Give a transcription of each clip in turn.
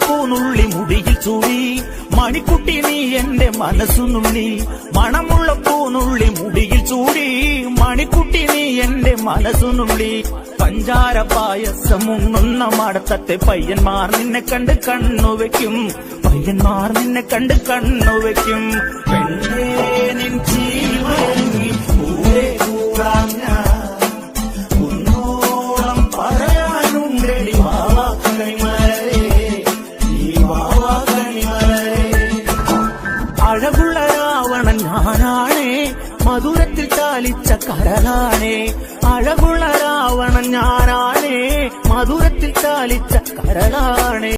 പൂനുള്ളി മുടിയിൽ ചൂടി മണിക്കുട്ടി നീ എന്റെ മനസ്സുനുള്ളി മണമുള്ള പൂനുള്ളി മുടിയിൽ ചൂടി മണിക്കുട്ടി നീ എന്റെ മനസ്സുനുള്ളി പഞ്ചാര പായസം ഉണ്ണുന്ന മടത്തത്തെ പയ്യന്മാർ നിന്നെ കണ്ട് കണ്ണുവെക്കും പയ്യന്മാർ നിന്നെ കണ്ട് കണ്ണുവെക്കും പെണ്ണേ നിൻ ജീവനി പൂവേ കൂടാൻ കുന്നോളം പറയാനുണ്ടടി വാവാ കണിമലരേ ഈ വാവാ കണിമലരേ അഴകുള്ള രാവണൻ ഞാനാണേ മധുരത്തിൽ ചാലിച്ച കരളാണേ അഴകുള്ള രാവണൻ ഞാനാണേ മധുരത്തിൽ ചാലിച്ച കരളാണേ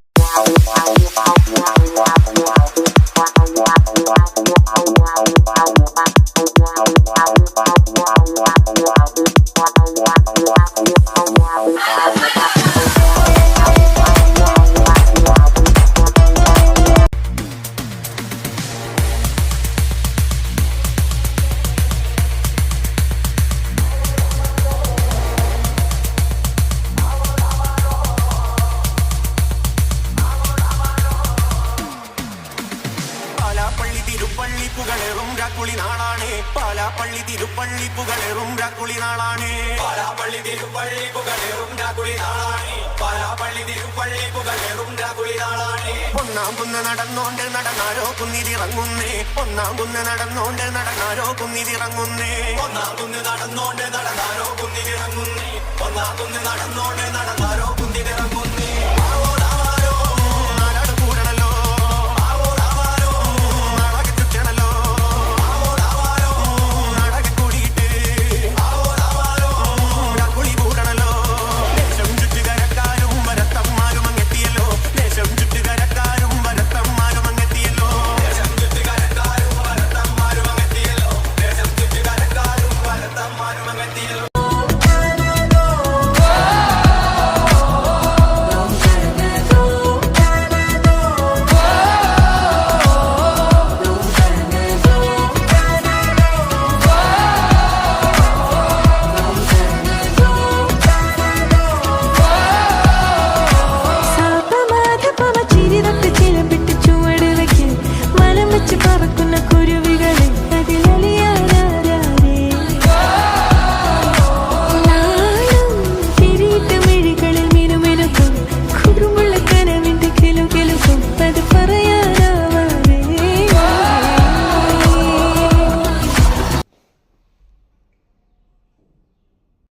തിരുപ്പള്ളി പുകളെറും രാക്കുളി നാളാണേ പാലാപ്പള്ളി തിരുപ്പള്ളി പുകളെറും രാക്കുളി നാളാണേ പാലാപ്പള്ളി തിരുപ്പള്ളി പുകളെറും രാക്കുളി നാളാണേ പാലാപ്പള്ളി തിരുപ്പള്ളി പുകളെറും രാക്കുളി നാളാണേ ഒന്നാം കുന്ന് നടന്നോണ്ട് നടന്നാരോ കുന്നിതിറങ്ങുന്നേ ഒന്നാം കുന്ന് നടന്നോണ്ട് നടന്നാരോ കുന്നിതിറങ്ങുന്നേ ഒന്നാം കുന്ന് നടന്നോണ്ട് നടന്നാരോ കുന്നിതിറങ്ങുന്നേ ഒന്നാം കുന്ന് നടന്നോണ്ട് നടന്നാരോ കുന്നിതിറങ്ങുന്നേ